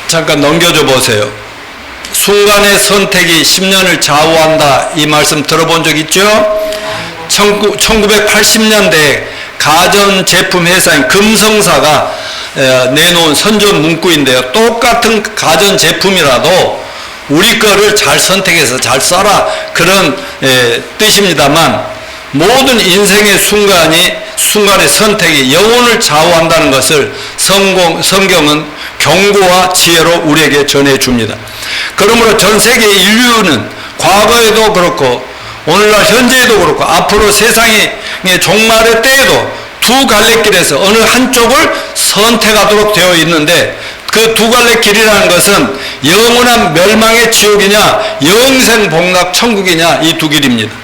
잠깐 넘겨줘 보세요. 순간의 선택이 10년을 좌우한다, 이 말씀 들어본 적 있죠? 1980년대 가전제품 회사인 금성사가 내놓은 선전 문구인데요. 똑같은 가전제품이라도 우리 거를 잘 선택해서 잘 써라, 그런 뜻입니다만, 모든 인생의 순간의 선택이 영혼을 좌우한다는 것을 성경은 경고와 지혜로 우리에게 전해줍니다. 그러므로 전 세계 인류는 과거에도 그렇고 오늘날 현재에도 그렇고 앞으로 세상의 종말의 때에도 두 갈래 길에서 어느 한쪽을 선택하도록 되어 있는데, 그 두 갈래 길이라는 것은 영원한 멸망의 지옥이냐 영생 복락 천국이냐, 이 두 길입니다.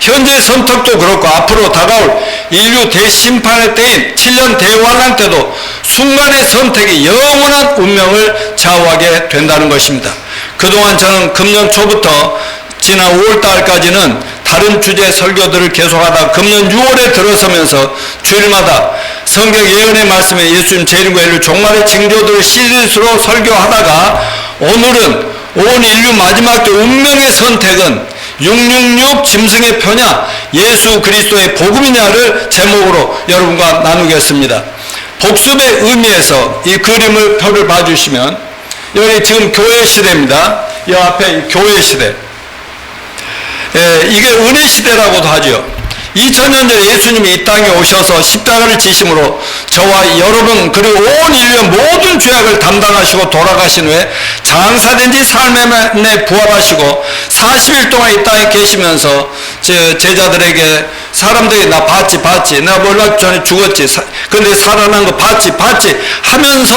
현재 선택도 그렇고 앞으로 다가올 인류 대심판의 때인 7년 대환란 때도 순간의 선택이 영원한 운명을 좌우하게 된다는 것입니다. 그동안 저는 금년 초부터 지난 5월달까지는 다른 주제 설교들을 계속하다 금년 6월에 들어서면서 주일마다 성경 예언의 말씀에 예수님 재림과 인류 종말의 징조들을 시리즈로 설교하다가, 오늘은 온 인류 마지막 때 운명의 선택은 666 짐승의 표냐 예수 그리스도의 복음이냐를 제목으로 여러분과 나누겠습니다. 복습의 의미에서 이 그림을 표를 봐주시면, 여기 지금 교회 시대입니다. 이 앞에 교회 시대, 이게 은혜 시대라고도 하죠. 2000년 전에 예수님이 이 땅에 오셔서 십자가를 지심으로 저와 여러분 그리고 온 인류의 모든 죄악을 담당하시고 돌아가신 후에 장사된 지 삶에 만에 부활하시고 40일 동안 이 땅에 계시면서 제자들에게, 사람들이 나 봤지 내가 몰라 전에 죽었지 근데 살아난 거 봤지 하면서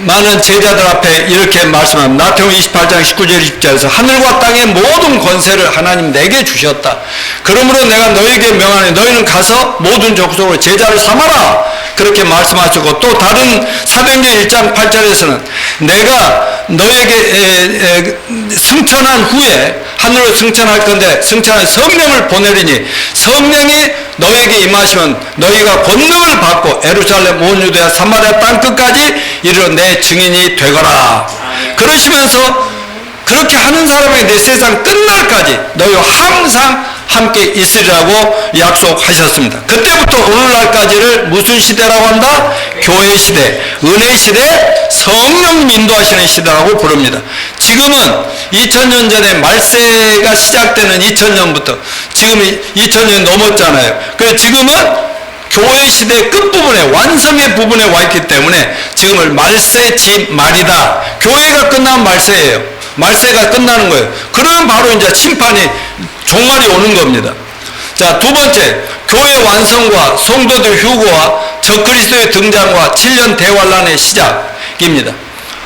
많은 제자들 앞에 이렇게 말씀합니다. 마태복음 28장 19절 20절에서 하늘과 땅의 모든 권세를 하나님 내게 주셨다. 그러므로 내가 너에게 명하니 너희는 가서 모든 족속으로 제자를 삼아라, 그렇게 말씀하시고, 또 다른 사도행전 1장 8절에서는 내가 너에게 승천한 후에 하늘로 승천할 건데 승천한 성령을 보내리니 성령이 너에게 임하시면 너희가 권능을 받고 예루살렘 온 유대야 사마리아 땅끝까지 이르러 내 증인이 되거라. 그러시면서 그렇게 하는 사람에게 내 세상 끝날까지 너희와 항상 함께 있으리라고 약속하셨습니다. 그때부터 오늘날까지를 무슨 시대라고 한다? 교회 시대, 은혜 시대, 성령 인도하시는 시대라고 부릅니다. 지금은 2000년 전에 말세가 시작되는 2000년부터 지금 2000년이 넘었잖아요. 그래서 지금은 교회 시대의 끝부분에, 완성의 부분에 와 있기 때문에 지금을 말세 집 말이다. 교회가 끝나면 말세예요. 말세가 끝나는 거예요. 그러면 바로 이제 심판이, 종말이 오는 겁니다. 자, 두 번째, 교회 완성과 성도들 휴거와 적그리스도의 등장과 7년 대환란의 시작입니다.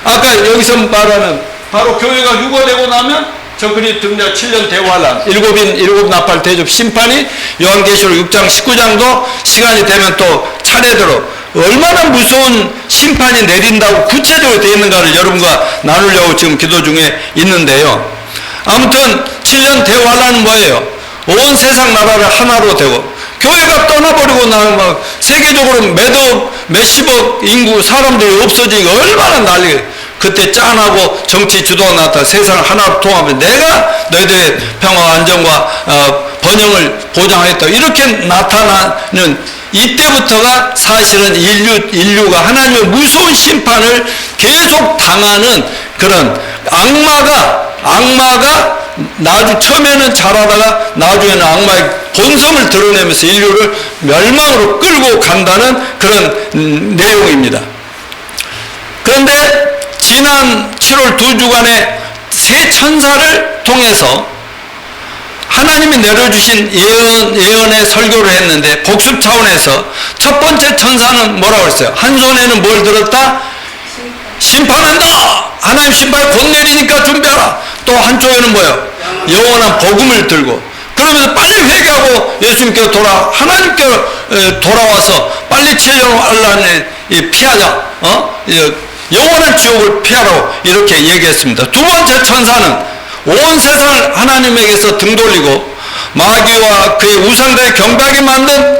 아까 여기서 말하는 바로 교회가 휴거되고 나면 적그리스도 등장 7년 대환란, 일곱인 일곱 나팔 대접 심판이 요한계시록 6장 19장도 시간이 되면 또 차례대로 얼마나 무서운 심판이 내린다고 구체적으로 되어 있는가를 여러분과 나누려고 지금 기도 중에 있는데요. 아무튼 7년 대환란은 뭐예요? 온 세상 나라를 하나로 되고, 교회가 떠나버리고 나면 막 세계적으로 몇십억 인구 사람들이 없어지니까 얼마나 난리예요. 그때 짠하고 정치 주도가 나타나 세상을 하나로 통합해 내가 너희들의 평화 안정과 번영을 보장하겠다, 이렇게 나타나는 이때부터가 사실은 인류가 하나님의 무서운 심판을 계속 당하는 그런 악마가 처음에는 잘하다가 나중에는 악마의 본성을 드러내면서 인류를 멸망으로 끌고 간다는 그런 내용입니다. 그런데 지난 7월 2주간의 세 천사를 통해서 하나님이 내려주신 예언의 설교를 했는데, 복습 차원에서 첫 번째 천사는 뭐라고 했어요? 한 손에는 뭘 들었다? 심판한다! 하나님 심판이 곧 내리니까 준비하라! 또 한쪽에는 뭐예요? 영원한 복음을 들고, 그러면서 빨리 회개하고 예수님께로 하나님께로 돌아와서 빨리 7년 환란을 피하자, 영원한 지옥을 피하라고 이렇게 얘기했습니다. 두 번째 천사는 온 세상을 하나님에게서 등 돌리고 마귀와 그의 우상들의 경배하게 만든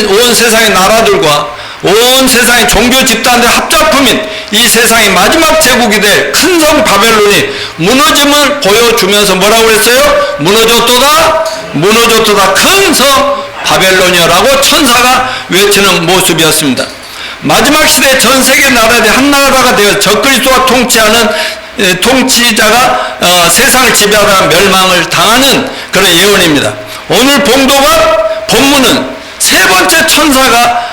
온 세상의 나라들과 온 세상의 종교 집단들 합작품인 이 세상의 마지막 제국이 될 큰 성 바벨론이 무너짐을 보여주면서 뭐라고 했어요? 무너졌도다, 무너졌도다, 큰 성 바벨론이여라고 천사가 외치는 모습이었습니다. 마지막 시대 전 세계 나라들이 한 나라가 되어 적그리스도가 통치하는 통치자가 세상을 지배하다가 멸망을 당하는 그런 예언입니다. 오늘 본문은 세 번째 천사가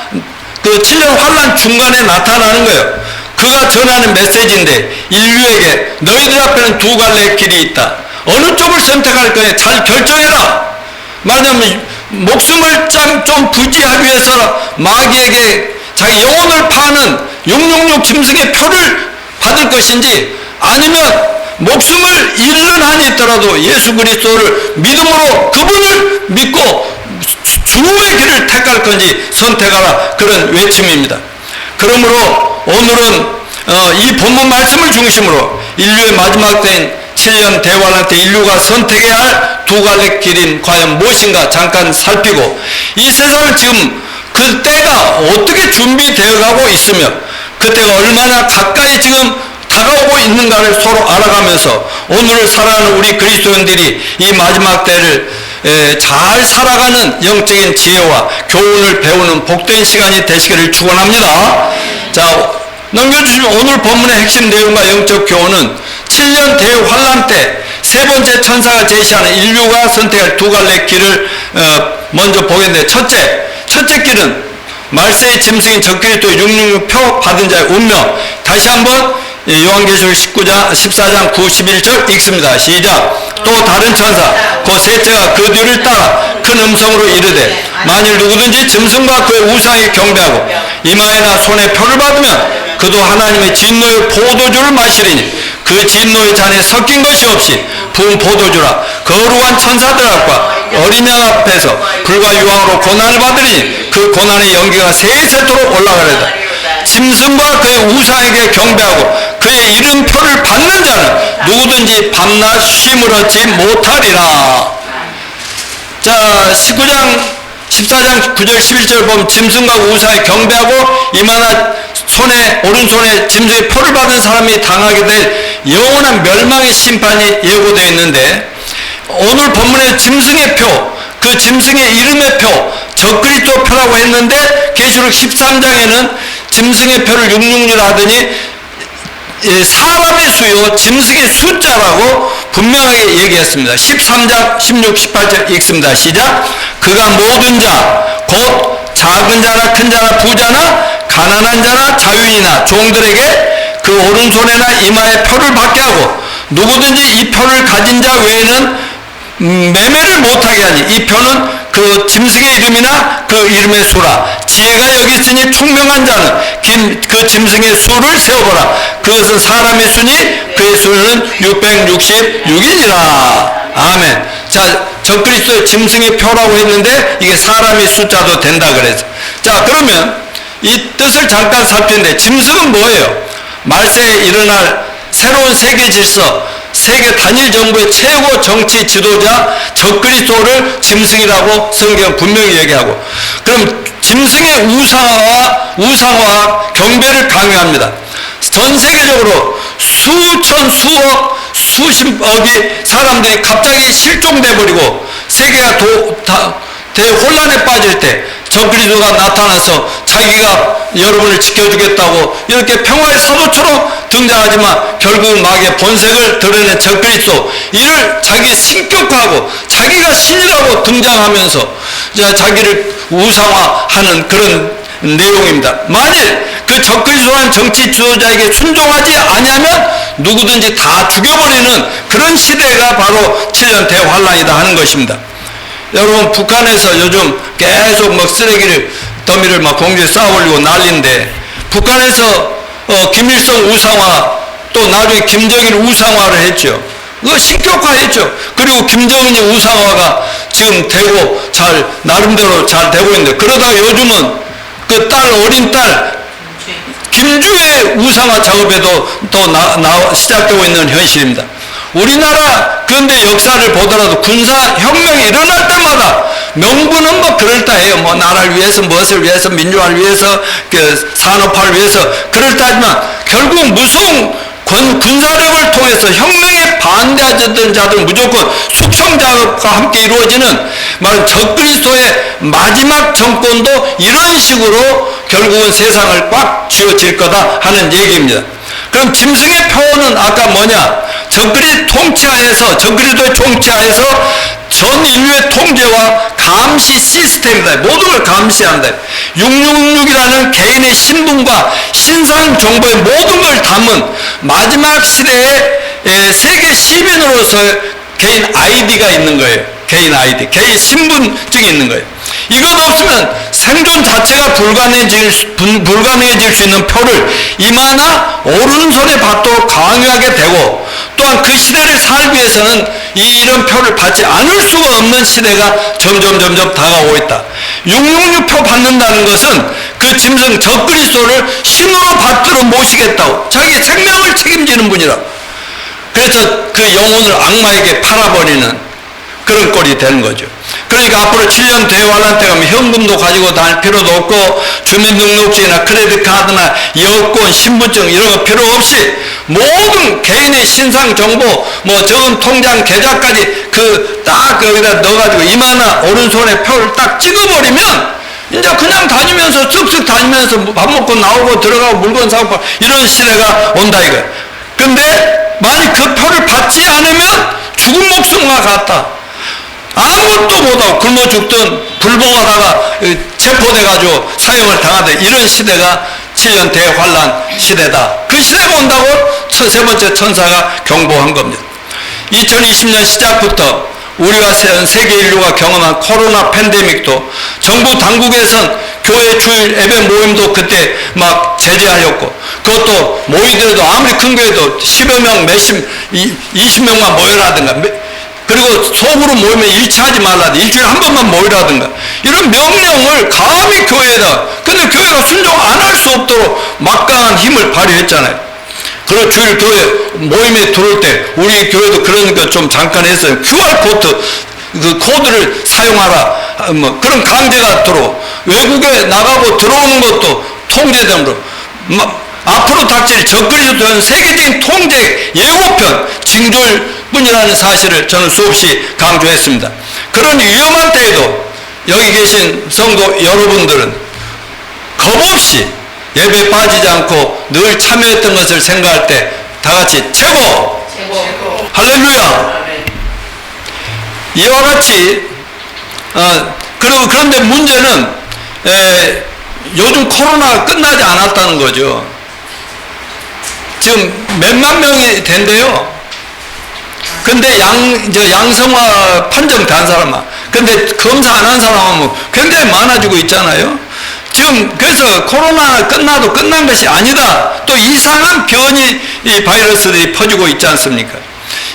그 7년 환란 중간에 나타나는 거예요. 그가 전하는 메시지인데 인류에게 너희들 앞에는 두 갈래의 길이 있다. 어느 쪽을 선택할 거냐 잘 결정해라. 말하자면 목숨을 좀 부지하기 위해서 마귀에게 자기 영혼을 파는 666 짐승의 표를 받을 것인지 아니면 목숨을 잃는 한이 있더라도 예수 그리스도를 믿음으로 그분을 믿고 주의 길을 택할 건지 선택하라, 그런 외침입니다. 그러므로 오늘은 이 본문 말씀을 중심으로 인류의 마지막 때인 7년 대환란 때 인류가 선택해야 할 두 갈래 길인 과연 무엇인가 잠깐 살피고, 이 세상은 지금 그 때가 어떻게 준비되어 가고 있으며 그 때가 얼마나 가까이 지금 다가오고 있는가를 서로 알아가면서 오늘을 살아가는 우리 그리스도인들이 이 마지막 때를 잘 살아가는 영적인 지혜와 교훈을 배우는 복된 시간이 되시기를 축원합니다. 자, 넘겨주시면 오늘 본문의 핵심 내용과 영적 교훈은 7년 대환란 때 세 번째 천사가 제시하는 인류가 선택할 두 갈래 길을 먼저 보겠는데, 첫째 길은 말세의 짐승인 적그리스도 666 표 받은 자의 운명. 다시 한번 요한계시록 14장 9, 11절 읽습니다. 시작. 또 다른 천사 그 셋째가 그 뒤를 따라 큰 음성으로 이르되 만일 누구든지 짐승과 그의 우상에 경배하고 이마에나 손에 표를 받으면 그도 하나님의 진노의 포도주를 마시리니 그 진노의 잔에 섞인 것이 없이 부은 포도주라. 거룩한 천사들 앞과 어린 양 앞에서 불과 유황으로 고난을 받으리니 그 고난의 연기가 세세토록 올라가리다. 짐승과 그의 우상에게 경배하고 그의 이름 표를 받는 자는 누구든지 밤낮 쉼을 얻지 못하리라. 자, 14장 9절 11절 보면 짐승과 우상에 경배하고 이마나 손에 오른손에 짐승의 표를 받은 사람이 당하게 될 영원한 멸망의 심판이 예고되어 있는데, 오늘 본문의 짐승의 표, 그 짐승의 이름의 표, 적그리스도 표라고 했는데 계시록 13장에는 짐승의 표를 666이라 하더니 사람의 수요 짐승의 숫자라고 분명하게 얘기했습니다. 13장 16, 18절 읽습니다. 시작. 그가 모든 자 곧 작은 자나 큰 자나 부자나 가난한 자나 자유인이나 종들에게 그 오른손에나 이마에 표를 받게 하고 누구든지 이 표를 가진 자 외에는 매매를 못하게 하니 이 표는 그 짐승의 이름이나 그 이름의 수라. 지혜가 여기 있으니 총명한 자는 그 짐승의 수를 세어보라. 그것은 사람의 수니 그의 수는 666이니라. 아멘. 자, 적그리스도의 짐승의 표라고 했는데 이게 사람의 숫자도 된다 그래서. 자, 그러면 이 뜻을 잠깐 살피는데 짐승은 뭐예요? 말세에 일어날 새로운 세계 질서, 세계 단일 정부의 최고 정치 지도자 적그리스도를 짐승이라고 성경은 분명히 얘기하고, 그럼 짐승의 우상화와 경배를 강요합니다. 전 세계적으로 수천, 수억, 수십억이 사람들이 갑자기 실종돼 버리고 세계가 대혼란에 빠질 때 적그리스도가 나타나서 자기가 여러분을 지켜주겠다고 이렇게 평화의 사도처럼 등장하지만 결국 마귀의 본색을 드러낸 적그리스도, 이를 자기 신격화하고 자기가 신이라고 등장하면서 자기를 우상화하는 그런 내용입니다. 만일 그 적그리스도한 정치 지도자에게 순종하지 아니하면 누구든지 다 죽여버리는 그런 시대가 바로 7년 대환란이다 하는 것입니다. 여러분, 북한에서 요즘 계속 막 쓰레기를 더미를 막 공주에 쌓아 올리고 난리인데, 북한에서 김일성 우상화, 또 나중에 김정일 우상화를 했죠. 그거 신격화했죠. 그리고 김정은이 우상화가 지금 되고 나름대로 잘 되고 있는데, 그러다가 요즘은 그 어린 딸 김주의 우상화 작업에도 또 시작되고 있는 현실입니다. 우리나라 근대 역사를 보더라도 군사 혁명이 일어날 때마다 명분은 뭐 그럴다해요. 뭐 나라를 위해서, 무엇을 위해서, 민주화를 위해서, 그 산업화를 위해서 그럴다하지만 결국 무서운 군사력을 통해서 혁명에 반대하던 자들은 무조건 숙청 작업과 함께 이루어지는 말은 적그리스도의 마지막 정권도 이런 식으로 결국은 세상을 꽉 쥐어질 거다 하는 얘기입니다. 그럼 짐승의 표현은 아까 뭐냐? 적그리스도의 통치하에서 전 인류의 통제와 감시 시스템이다. 모든 걸 감시한다. 666이라는 개인의 신분과 신상 정보의 모든 걸 담은 마지막 시대의 세계 시민으로서 개인 아이디가 있는 거예요. 개인 아이디, 개인 신분증이 있는 거예요. 이것 없으면 생존 자체가 불가능해질 수 있는 표를 이마나 오른손에 받도록 강요하게 되고, 또한 그 시대를 살기 위해서는 이런 표를 받지 않을 수가 없는 시대가 점점 다가오고 있다. 666표 받는다는 것은 그 짐승 적그리스도를 신으로 받들어 모시겠다고, 자기 생명을 책임지는 분이라. 그래서 그 영혼을 악마에게 팔아버리는 그런 꼴이 되는 거죠. 그러니까 앞으로 7년 대환란 때 가면 현금도 가지고 다닐 필요도 없고, 주민등록증이나 크레딧카드나 여권, 신분증 이런 거 필요 없이 모든 개인의 신상정보, 뭐 저금 통장 계좌까지 딱 거기다 넣어가지고 이마나 오른손에 표를 딱 찍어버리면 이제 그냥 다니면서 쓱쓱 다니면서 밥 먹고 나오고 들어가고 물건 사고 이런 시대가 온다 이거예요. 근데 만약 그 표를 받지 않으면 죽은 목숨과 같다. 아무것도 못하고 굶어 죽든 불복하다가 체포돼가지고 사형을 당하던 이런 시대가 7년 대환란 시대다. 그 시대가 온다고 세 번째 천사가 경보한 겁니다. 2020년 시작부터 우리와 세계 인류가 경험한 코로나 팬데믹도 정부 당국에선 교회 주일 예배 모임도 그때 막 제재하였고, 그것도 모이더라도 아무리 큰 교회도 10여 명, 20명만 모여라든가, 그리고 소그룹 모이면 일치하지 말라든가, 일주일에 한 번만 모이라든가, 이런 명령을 감히 교회에다, 근데 교회가 순종 안 할 수 없도록 막강한 힘을 발휘했잖아요. 그리고 주일 교회 모임에 들어올 때 우리 교회도 그런 거 좀 잠깐 했어요. QR 그 코드를 사용하라, 뭐 그런 강제가 들어오고, 외국에 나가고 들어오는 것도 통제됨으로 앞으로 닥칠 적그리스도는 세계적인 통제 예고편 징조일 뿐이라는 사실을 저는 수없이 강조했습니다. 그런 위험한 때에도 여기 계신 성도 여러분들은 겁없이 예배에 빠지지 않고 늘 참여했던 것을 생각할 때 다 같이 최고! 할렐루야! 이와 같이 그런데 문제는 요즘 코로나가 끝나지 않았다는 거죠. 지금 몇만 명이 된대요. 근데 양성화 판정된 사람은, 근데 검사 안 한 사람은 굉장히 많아지고 있잖아요. 지금 그래서 코로나 끝나도 끝난 것이 아니다. 또 이상한 변이 이 바이러스들이 퍼지고 있지 않습니까?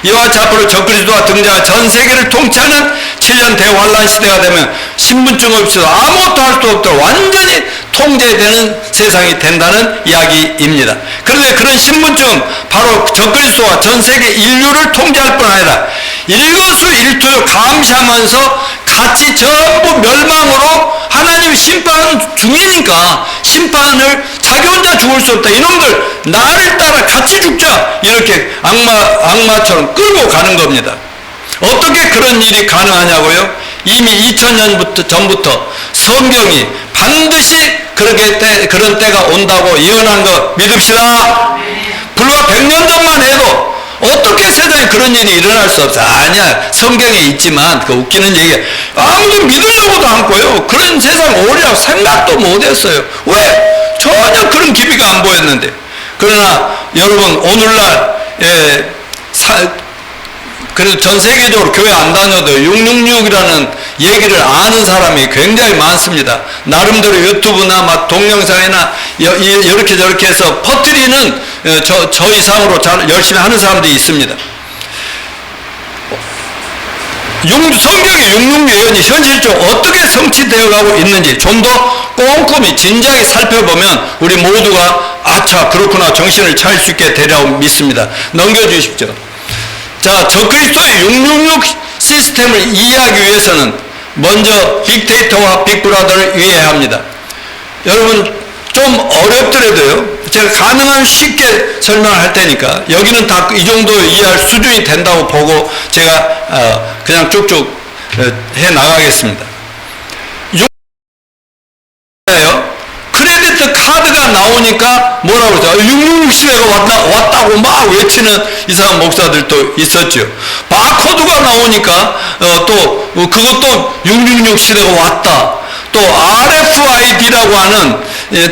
이와 같이 앞으로 적그리스도가 등장한 전 세계를 통치하는 7년 대환란 시대가 되면 신분증 없이도 아무것도 할 수 없도록 완전히 통제되는 세상이 된다는 이야기입니다. 그런데 그런 신분증은 바로 적그리스도와 전 세계 인류를 통제할 뿐 아니라 일거수일투를 감시하면서 같이 전부 멸망으로, 하나님 심판 중이니까 심판을 자기 혼자 죽을 수 없다. 이놈들 나를 따라 같이 죽자. 이렇게 악마처럼 끌고 가는 겁니다. 어떻게 그런 일이 가능하냐고요? 이미 2000년 전부터 성경이 반드시 그런 때가 온다고 예언한 거 믿읍시다. 불과 100년 전만 해도 어떻게 세상에 그런 일이 일어날 수 없어. 아니야, 성경에 있지만, 그 웃기는 얘기야. 아무도 믿으려고도 않고요. 그런 세상 오리라고 생각도 못했어요. 왜? 전혀 그런 기미가 안 보였는데. 그러나 여러분, 오늘날 그래도 전 세계적으로 교회 안 다녀도 666이라는 얘기를 아는 사람이 굉장히 많습니다. 나름대로 유튜브나 막 동영상이나 이렇게 저렇게 해서 퍼뜨리는 저 이상으로 열심히 하는 사람들이 있습니다. 성경의 666 예언이 현실적으로 어떻게 성취되어 가고 있는지 좀 더 꼼꼼히 진지하게 살펴보면 우리 모두가 아차 그렇구나 정신을 차릴 수 있게 되리라고 믿습니다. 넘겨주십시오. 자, 적그리스도의 666 시스템을 이해하기 위해서는 먼저 빅데이터와 빅브라더를 이해해야 합니다. 여러분 좀 어렵더라도요, 제가 가능한 쉽게 설명할 테니까 여기는 다 이 정도 이해할 수준이 된다고 보고 제가 그냥 쭉쭉 해 나가겠습니다. 크레디트 카드가 나오니까 뭐라고 그러죠? 666 시대가 왔다고 막 외치는 이상한 목사들도 있었죠. 바코드가 나오니까 또 그것도 666 시대가 왔다. 또 RFID라고 하는,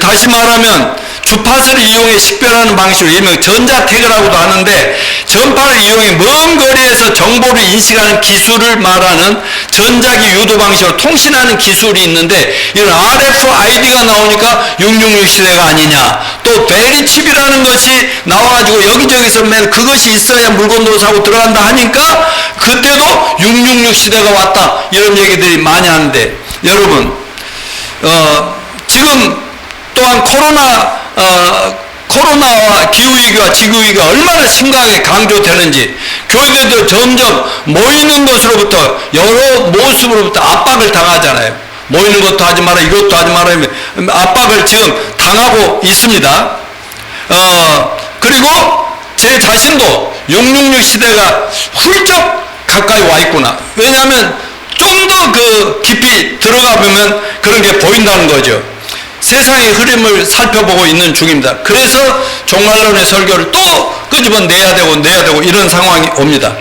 다시 말하면 주파수를 이용해 식별하는 방식으로 일명 전자태그라고도 하는데, 전파를 이용해 먼 거리에서 정보를 인식하는 기술을 말하는 전자기 유도 방식으로 통신하는 기술이 있는데, 이런 RFID가 나오니까 666 시대가 아니냐. 또 베리칩이라는 것이 나와가지고 여기저기서 맨 그것이 있어야 물건도 사고 들어간다 하니까 그때도 666 시대가 왔다, 이런 얘기들이 많이 하는데, 여러분 지금 또한 코로나와 기후위기와 지구위기가 얼마나 심각하게 강조되는지, 교회들도 점점 모이는 것으로부터 여러 모습으로부터 압박을 당하잖아요. 모이는 것도 하지 마라, 이것도 하지 마라, 압박을 지금 당하고 있습니다. 그리고 제 자신도 666 시대가 훌쩍 가까이 와 있구나. 왜냐하면 좀 더 그 깊이 들어가 보면 그런 게 보인다는 거죠. 세상의 흐름을 살펴보고 있는 중입니다. 그래서 종말론의 설교를 또 끄집어내야 되고 이런 상황이 옵니다.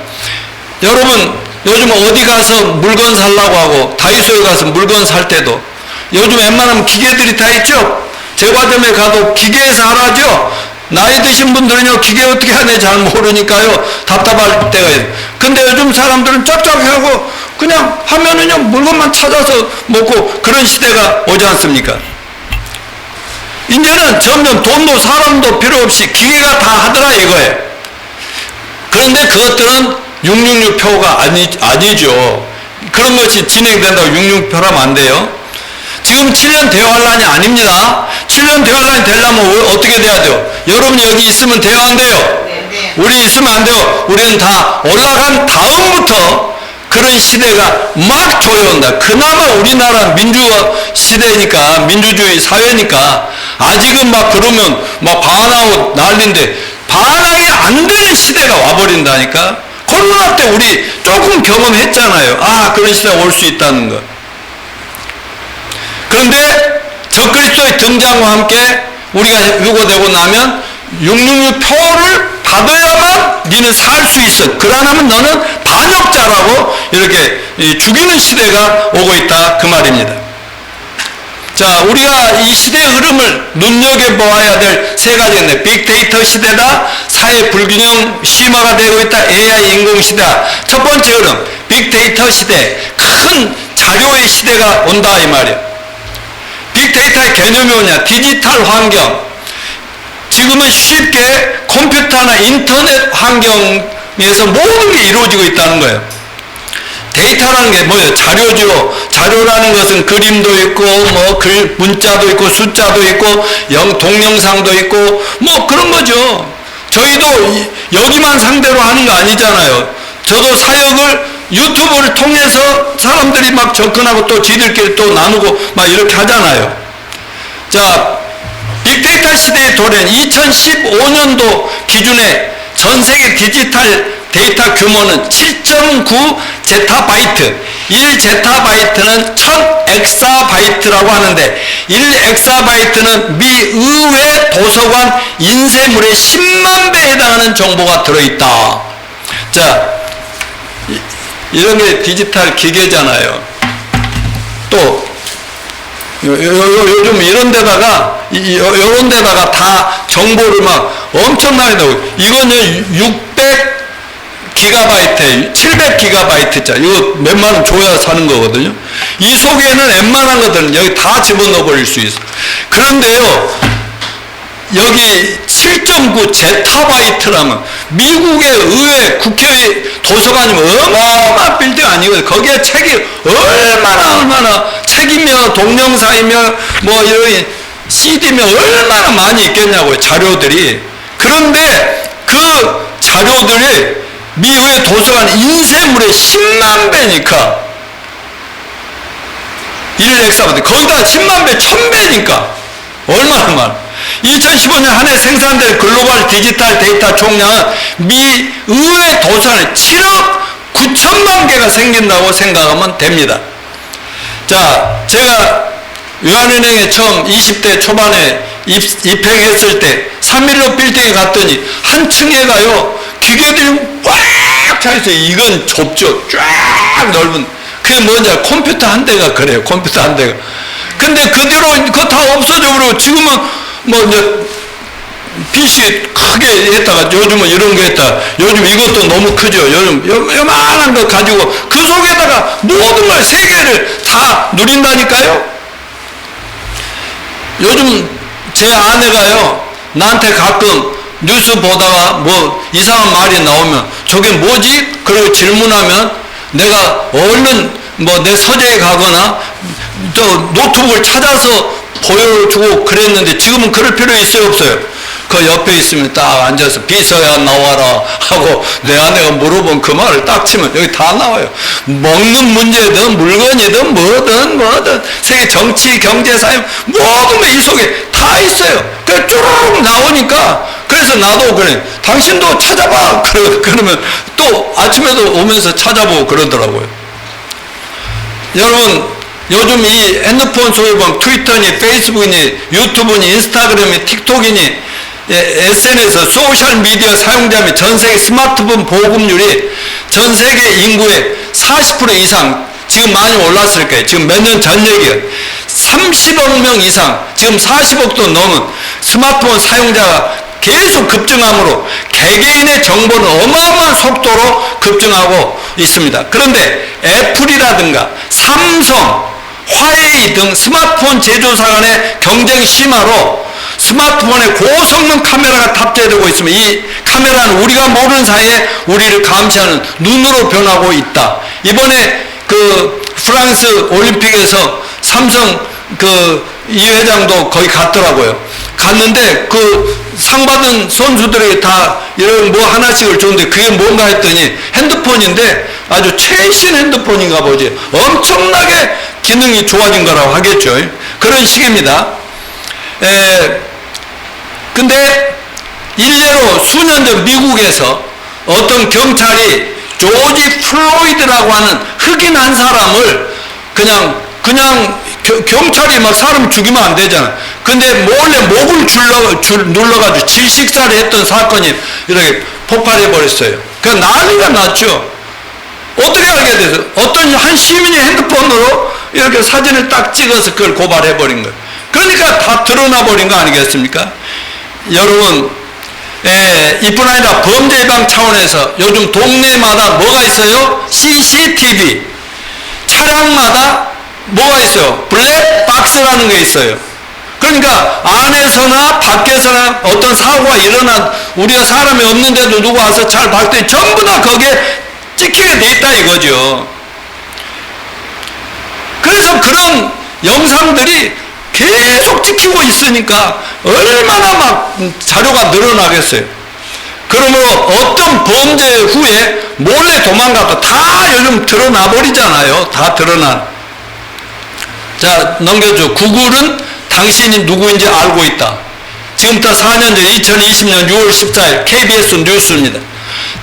여러분 요즘 어디 가서 물건 살라고 하고 다이소에 가서 물건 살 때도 요즘 웬만하면 기계들이 다 있죠. 제과점에 가도 기계에서 하라죠. 나이 드신 분들은요, 기계 어떻게 하는지 잘 모르니까요, 답답할 때가 있어요. 근데 요즘 사람들은 짭짭하고 그냥 하면은요, 물건만 찾아서 먹고 그런 시대가 오지 않습니까? 이제는 점점 돈도 사람도 필요 없이 기계가 다 하더라 이거예요. 그런데 그것들은 666 표가 아니죠. 그런 것이 진행된다고 666 표라면 안 돼요. 지금 7년 대환란이 아닙니다. 7년 대환란이 되려면 어떻게 돼야 돼요? 여러분이 여기 있으면 돼요, 안 돼요? 네. 우리 있으면 안 돼요. 우리는 다 올라간 다음부터 그런 시대가 막 조여온다. 그나마 우리나라 민주 시대니까, 민주주의 사회니까, 아직은 막 그러면 막 반항하고 난리인데, 반항이 안 되는 시대가 와버린다니까? 코로나 때 우리 조금 경험했잖아요. 아, 그런 시대가 올 수 있다는 거. 그런데 적그리스도의 등장과 함께 우리가 유고되고 나면 666 표를 받아야만 니는 살 수 있어. 그러나면 너는 반역자라고 이렇게 죽이는 시대가 오고 있다, 그 말입니다. 자, 우리가 이 시대의 흐름을 눈여겨보아야 될 세 가지인데, 빅데이터 시대다, 사회 불균형 심화가 되고 있다, AI 인공시대다. 첫 번째 흐름, 빅데이터 시대, 큰 자료의 시대가 온다 이 말이에요. 빅데이터의 개념이 뭐냐? 디지털 환경. 지금은 쉽게 컴퓨터나 인터넷 환경에서 모든 게 이루어지고 있다는 거예요. 데이터라는 게 뭐예요? 자료죠. 자료라는 것은 그림도 있고, 문자도 있고, 숫자도 있고, 동영상도 있고, 그런 거죠. 저희도 여기만 상대로 하는 거 아니잖아요. 저도 사역을 유튜브를 통해서 사람들이 막 접근하고 또 지들끼리 또 나누고 막 이렇게 하잖아요. 자, 빅데이터 시대의 도래는 2015년도 기준에 전 세계 디지털 데이터 규모는 7.9 제타바이트, 1 제타바이트는 1000엑사바이트라고 하는데, 1 엑사바이트는 미 의회 도서관 인쇄물의 10만 배에 해당하는 정보가 들어있다. 자, 이런 게 디지털 기계잖아요. 또 요즘 이런 데다가 다 정보를 막 엄청나게 넣고, 이거는 600 기가바이트, 700 기가바이트짜리, 이거 몇만 원 줘야 사는 거거든요. 이 속에는 웬만한 것들은 여기 다 집어넣어 버릴 수 있어. 그런데요, 여기 7.9 제타바이트라면 미국의 의회, 국회 도서관이면 어마어마한 빌딩 아니거든요. 거기에 책이 얼마나 책이며 동영상이며 이런 CD며 얼마나 많이 있겠냐고요, 자료들이. 그런데 그 자료들이 미 의회 도서관 인쇄물의 10만 배니까 1엑사바이트. 거기다 10만 배, 1000배니까. 얼마나 많아. 2015년 한 해 생산된 글로벌 디지털 데이터 총량은 미 의회 도산에 7억 9천만 개가 생긴다고 생각하면 됩니다. 자, 제가 외환은행에 처음 20대 초반에 입행했을 때 316 빌딩에 갔더니 한 층에 가요. 기계들이 꽉 차 있어요. 이건 좁죠. 쫙 넓은. 그게 뭐냐. 컴퓨터 한 대가 그래요. 컴퓨터 한 대가. 근데 그 뒤로 그거 다 없어져 버리고 지금은 뭐 이제 PC 크게 했다가 요즘은 이런 거 했다. 요즘 이것도 너무 크죠. 요즘 요만한 거 가지고 그 속에다가 모든 걸 세계를 다 누린다니까요. 요즘 제 아내가요, 나한테 가끔 뉴스 보다가 뭐 이상한 말이 나오면 저게 뭐지? 그리고 질문하면 내가 얼른 뭐 내 서재에 가거나 또 노트북을 찾아서 보여주고 그랬는데 지금은 그럴 필요 있어요, 없어요? 그 옆에 있으면 딱 앉아서 비서야 나와라 하고 내 아내가 물어본 그 말을 딱 치면 여기 다 나와요. 먹는 문제든 물건이든 뭐든 세계 정치, 경제, 사회 모든 게 이 속에 다 있어요. 그래서 쭈르륵 나오니까 그래서 나도 그래. 당신도 찾아봐. 그러면 또 아침에도 오면서 찾아보고 그러더라고요. 여러분 요즘 이 핸드폰 소유범 트위터니 페이스북이니 유튜브니 인스타그램이 틱톡이니 SNS 소셜미디어 사용자 및 전세계 스마트폰 보급률이 전세계 인구의 40% 이상 지금 많이 올랐을 거예요. 지금 몇 년 전 얘기예요. 30억 명 이상 지금 40억도 넘은 스마트폰 사용자가 계속 급증함으로 개개인의 정보는 어마어마한 속도로 급증하고 있습니다. 그런데 애플이라든가 삼성, 화웨이 등 스마트폰 제조사 간의 경쟁 심화로 스마트폰에 고성능 카메라가 탑재되고 있으면 이 카메라는 우리가 모르는 사이에 우리를 감시하는 눈으로 변하고 있다. 이번에 그 프랑스 올림픽에서 삼성 이 회장도 거기 갔더라고요. 갔는데 그 상 받은 선수들에게 다 이런 뭐 하나씩을 줬는데 그게 뭔가 했더니 핸드폰인데 아주 최신 핸드폰인가 보지. 엄청나게 기능이 좋아진 거라고 하겠죠. 그런 식입니다. 근데 일례로 수년 전 미국에서 어떤 경찰이 조지 플로이드라고 하는 흑인 한 사람을 그냥 경찰이 막 사람 죽이면 안 되잖아. 근데 몰래 목을 눌러가지고 질식사를 했던 사건이 이렇게 폭발해 버렸어요. 그 난리가 났죠. 어떻게 알게 돼서 어떤 한 시민이 핸드폰으로 이렇게 사진을 딱 찍어서 그걸 고발해 버린 거예요. 그러니까 다 드러나 버린 거 아니겠습니까? 여러분, 이뿐 아니라 범죄 예방 차원에서 요즘 동네마다 뭐가 있어요? CCTV. 차량마다 뭐가 있어요? 블랙박스라는 게 있어요. 그러니까 안에서나 밖에서나 어떤 사고가 일어난 우리가 사람이 없는데도 누구 와서 잘 봤을 때 전부 다 거기에 찍히게 돼 있다 이거죠. 그래서 그런 영상들이 계속 찍히고 있으니까 얼마나 막 자료가 늘어나겠어요. 그러므로 어떤 범죄 후에 몰래 도망가도 다 요즘 드러나 버리잖아요. 다 드러난. 자, 넘겨줘. 구글은 당신이 누구인지 알고 있다. 지금부터 4년 전 2020년 6월 14일 KBS 뉴스입니다.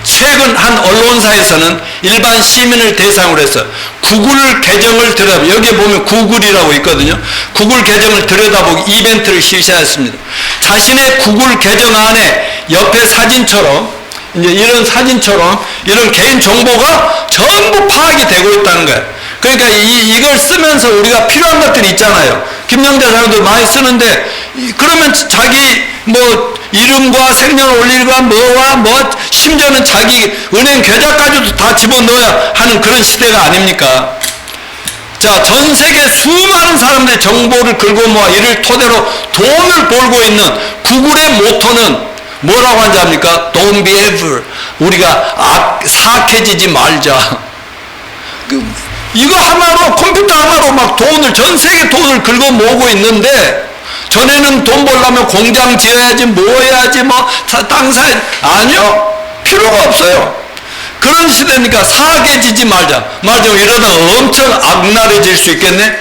최근 한 언론사에서는 일반 시민을 대상으로 해서 구글 계정을 들여다보고, 여기에 보면 구글이라고 있거든요. 구글 계정을 들여다보기 이벤트를 실시하였습니다. 자신의 구글 계정 안에 옆에 사진처럼, 이제 이런 사진처럼 이런 개인 정보가 전부 파악이 되고 있다는 거예요. 그러니까 이걸 쓰면서 우리가 필요한 것들이 있잖아요. 김영대 사람도 많이 쓰는데, 그러면 자기 뭐 이름과 생년월일과 뭐와 심지어는 자기 은행 계좌까지도 다 집어넣어야 하는 그런 시대가 아닙니까? 자, 전 세계 수많은 사람들의 정보를 긁어 모아 이를 토대로 돈을 벌고 있는 구글의 모토는 뭐라고 하는지 압니까? Don't be evil. 우리가 사악해지지 말자. 이거 하나로, 컴퓨터 하나로 막 전 세계 돈을 긁어 모으고 있는데, 전에는 돈 벌려면 공장 지어야지, 뭐 해야지, 땅 사야지. 아니요. 필요가 없어요. 그런 시대니까 사악해지지 말자. 말하자면 이러다 엄청 악랄해질 수 있겠네?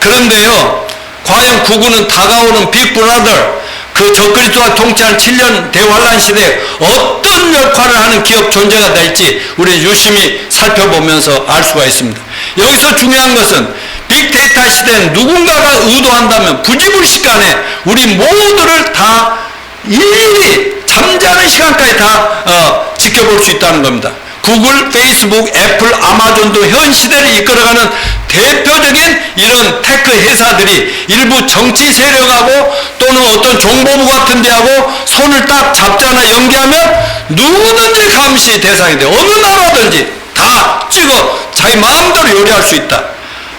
그런데요, 과연 구구는 다가오는 빅브라더, 그 적그리스도가 통치한 7년 대환란 시대에 어떤 역할을 하는 기업 존재가 될지 우리 유심히 살펴보면서 알 수가 있습니다. 여기서 중요한 것은 빅데이터 시대는 누군가가 의도한다면 부지불식간에 우리 모두를 다 일일이 잠자는 시간까지 다 지켜볼 수 있다는 겁니다. 구글, 페이스북, 애플, 아마존도 현 시대를 이끌어가는 대표적인 이런 테크 회사들이 일부 정치 세력하고 또는 어떤 정보부 같은 데하고 손을 딱 잡잖아, 연계하면 누구든지 감시 대상이 돼. 어느 나라든지 다 찍어 자기 마음대로 요리할 수 있다.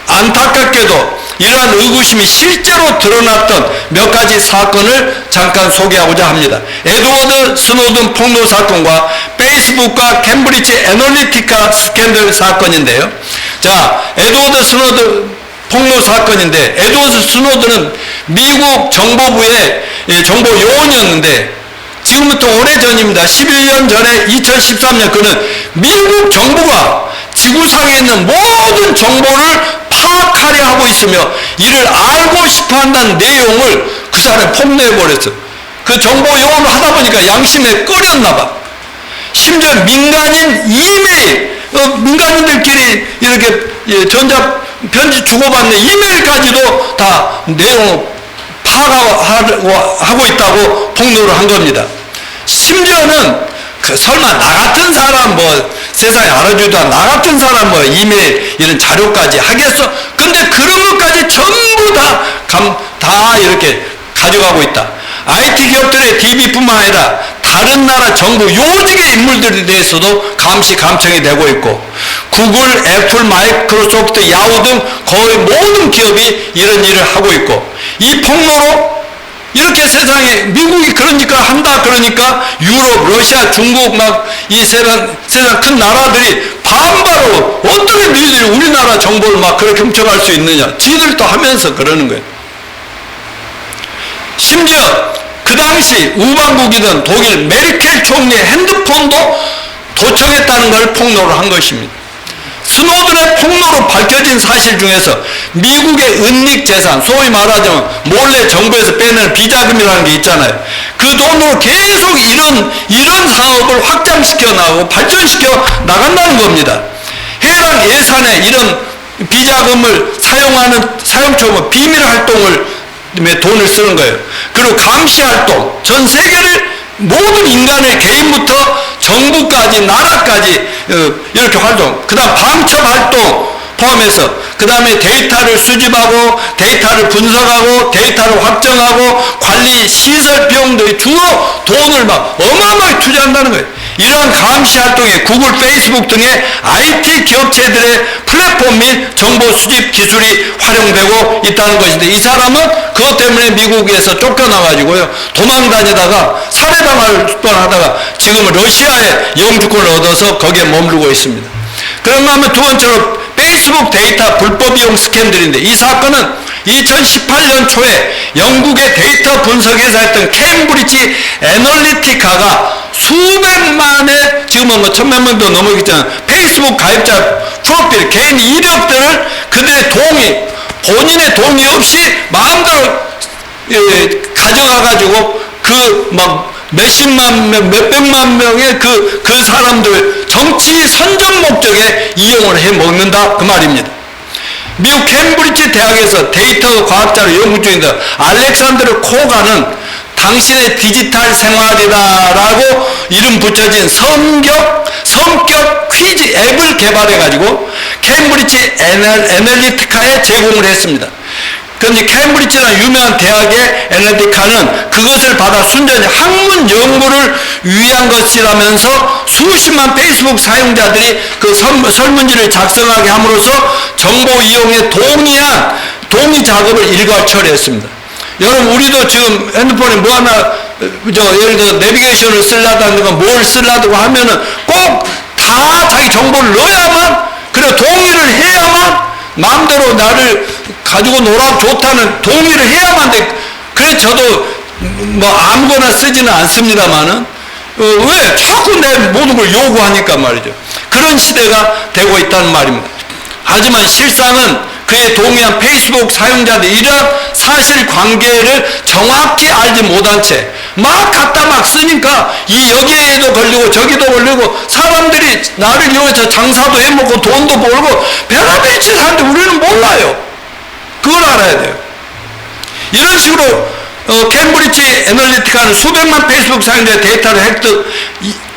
안타깝게도 이러한 의구심이 실제로 드러났던 몇 가지 사건을 잠깐 소개하고자 합니다. 에드워드 스노든 폭로 사건과 페이스북과 캠브리지 애널리티카 스캔들 사건인데요. 자, 에드워드 스노든 폭로 사건인데, 에드워드 스노든은 미국 정보부의 정보 요원이었는데, 지금부터 오래전입니다. 11년 전에 2013년 그는 미국 정부가 지구상에 있는 모든 정보를 파악하려 하고 있으며 이를 알고 싶어 한다는 내용을 그 사람이 폭로해버렸어요. 그 정보 요원을 하다 보니까 양심에 끓였나 봐. 심지어 민간인 이메일, 민간인들끼리 이렇게 전자 편지 주고받는 이메일까지도 다 내용을 파악하고 있다고 폭로를 한 겁니다. 심지어는 설마 나 같은 사람 세상에 알아주지도 않은 나 같은 사람 이메일 이런 자료까지 하겠어? 근데 그런 것까지 전부 다 이렇게 가져가고 있다. IT 기업들의 DB뿐만 아니라 다른 나라 정부 요직의 인물들에 대해서도 감시 감청이 되고 있고, 구글, 애플, 마이크로소프트, 야후 등 거의 모든 기업이 이런 일을 하고 있고, 이 폭로로 이렇게 세상에 미국이 그러니까 한다 그러니까 유럽, 러시아, 중국 이 세상 큰 나라들이 반바로 어떻게 너희들이 우리나라 정보를 그렇게 훔쳐갈 수 있느냐, 지들도 하면서 그러는 거예요. 심지어 그 당시 우방국이던 독일 메르켈 총리의 핸드폰도 도청했다는 걸 폭로를 한 것입니다. 스노든의 폭로로 밝혀진 사실 중에서 미국의 은닉 재산, 소위 말하자면 몰래 정부에서 빼내는 비자금이라는 게 있잖아요. 그 돈으로 계속 이런 사업을 확장시켜 나가고 발전시켜 나간다는 겁니다. 해당 예산에 이런 비자금을 사용하는 사용처 비밀 활동을 돈을 쓰는 거예요. 그리고 감시 활동, 전 세계를 모든 인간의 개인부터 정부까지 나라까지 이렇게 활동, 그 다음 방첩 활동 포함해서, 그 다음에 데이터를 수집하고 데이터를 분석하고 데이터를 확정하고 관리 시설 비용도 주로 돈을 어마어마하게 투자한다는 거예요. 이러한 감시 활동에 구글, 페이스북 등의 IT 기업체들의 플랫폼 및 정보 수집 기술이 활용되고 있다는 것인데, 이 사람은 그것 때문에 미국에서 쫓겨나가지고요, 도망 다니다가 살해당할 뻔하다가 지금은 러시아에 영주권을 얻어서 거기에 머무르고 있습니다. 그런가 하면 두 번째로 페이스북 데이터 불법 이용 스캔들인데, 이 사건은 2018년 초에 영국의 데이터 분석 회사였던 캠브리지 애널리티카가 수백만의, 지금은 1000만 명도 넘어있잖아요, 페이스북 가입자 프로필, 개인 이력들을 그들의 본인의 동의 없이 마음대로 가져가가지고 몇십만 명, 몇백만 명의 그 사람들 정치 선전 목적에 이용을 해 먹는다, 그 말입니다. 미국 캠브리지 대학에서 데이터 과학자로 연구 중인데 알렉산드르 코가는 당신의 디지털 생활이다라고 이름 붙여진 성격 퀴즈 앱을 개발해가지고 캠브리지 애널리티카에 제공을 했습니다. 그런데 캠브리지라는 유명한 대학의 애널리티카는 그것을 받아 순전히 학문 연구를 위한 것이라면서 수십만 페이스북 사용자들이 그 설문지를 작성하게 함으로써 정보 이용에 동의한 동의 작업을 일괄 처리했습니다. 여러분, 우리도 지금 핸드폰에 예를 들어 내비게이션을 쓰려다든가 뭘 쓰려고 하면은 꼭 다 자기 정보를 넣어야만, 그리고 동의를 해야만 마음대로 나를 가지고 놀아도 좋다는 동의를 해야만 돼. 그래서 저도 아무거나 쓰지는 않습니다만은, 왜 자꾸 내 모든 걸 요구하니까 말이죠. 그런 시대가 되고 있다는 말입니다. 하지만 실상은 그에 동의한 페이스북 사용자들이 이런 사실관계를 정확히 알지 못한 채 막 갖다 막 쓰니까 여기에도 걸리고 저기도 걸리고 사람들이 나를 이용해서 장사도 해먹고 돈도 벌고 별의별 사는데 우리는 몰라요. 그걸 알아야 돼요. 이런 식으로 캠브리지 애널리티카는 수백만 페이스북 사용자의 데이터를 획득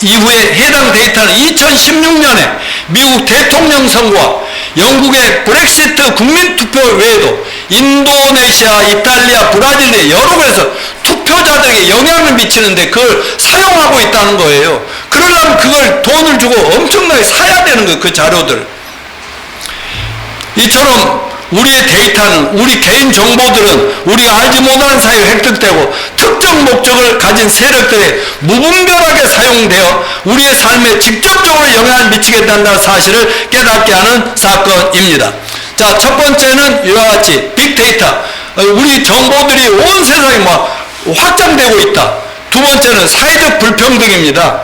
이후에 해당 데이터는 2016년에 미국 대통령 선거와 영국의 브렉시트 국민투표 외에도 인도네시아, 이탈리아, 브라질 등 여러 곳에서 투표자들에게 영향을 미치는데 그걸 사용하고 있다는 거예요. 그러려면 그걸 돈을 주고 엄청나게 사야 되는 거예요. 그 자료들. 이처럼 우리의 데이터는, 우리 개인 정보들은 우리가 알지 못하는 사이에 획득되고 특정 목적을 가진 세력들에 무분별하게 사용되어 우리의 삶에 직접적으로 영향을 미치게 된다는 사실을 깨닫게 하는 사건입니다. 자, 첫 번째는 이와 같이 빅데이터, 우리 정보들이 온 세상에 확장되고 있다. 두 번째는 사회적 불평등입니다.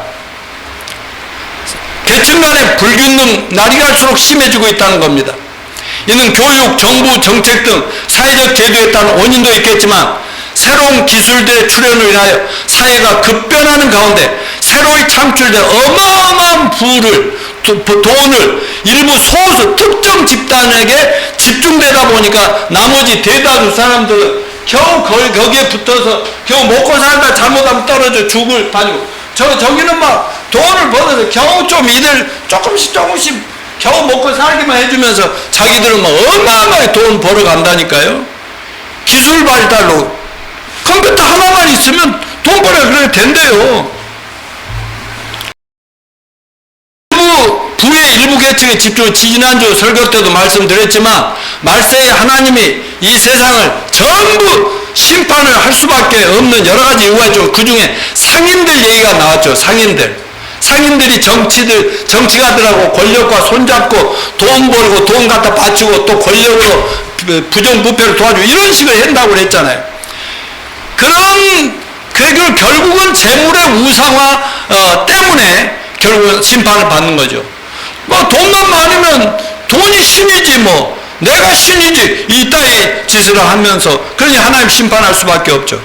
계층 간의 불균등 날이 갈수록 심해지고 있다는 겁니다. 이는 교육, 정부, 정책 등 사회적 제도에 따른 원인도 있겠지만 새로운 기술들의 출현으로 인하여 사회가 급변하는 가운데 새로이 창출된 어마어마한 돈을 일부 소수 특정 집단에게 집중되다 보니까 나머지 대다수 사람들은 겨우 거기에 붙어서 겨우 먹고 살다 잘못하면 떨어져 죽을 다니고 저기는 막 돈을 벌어서 겨우 좀 이들 조금씩 겨우 먹고 살기만 해주면서 자기들은 막 어마어마하게 돈 벌어간다니까요. 기술 발달로 컴퓨터 하나만 있으면 돈 벌어 그래 된대요. 부의 일부 계층에 집중, 지난주 설교 때도 말씀드렸지만 말세에 하나님이 이 세상을 전부 심판을 할 수밖에 없는 여러 가지 이유가 있죠. 그 중에 상인들 얘기가 나왔죠. 상인들이 정치가들하고 권력과 손잡고 돈 벌고 돈 갖다 바치고 또 권력으로 부정부패를 도와주고 이런 식으로 한다고 그랬잖아요. 결국은 재물의 우상화 때문에 결국은 심판을 받는 거죠. 돈만 많으면 돈이 신이지 내가 신이지 이 따위 짓을 하면서 그러니 하나님 심판할 수밖에 없죠.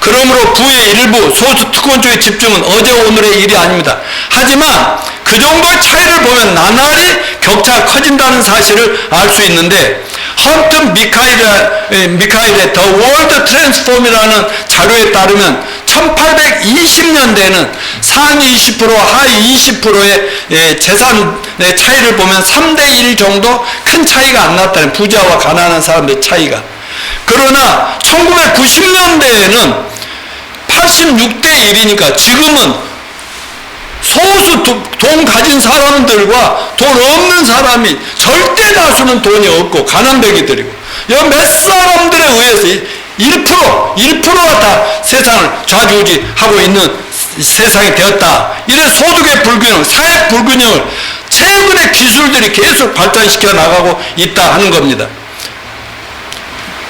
그러므로 부의 일부 소수 특권주의 집중은 어제 오늘의 일이 아닙니다. 하지만 그 정도의 차이를 보면 나날이 격차가 커진다는 사실을 알 수 있는데 헌트 미카일의 The World Transform이라는 자료에 따르면 1820년대에는 상위 20% 하위 20%의 재산의 차이를 보면 3대1 정도 큰 차이가 안 났다는 부자와 가난한 사람들의 차이가. 그러나 1990년대에는 86대 1이니까 지금은 소수 돈 가진 사람들과 돈 없는 사람이 절대 다수는 돈이 없고 가난뱅이들이고 몇 사람들에 의해서 1%가 다 세상을 좌지우지하고 있는 세상이 되었다. 이런 소득의 불균형, 사회 불균형을 최근의 기술들이 계속 발전시켜 나가고 있다 하는 겁니다.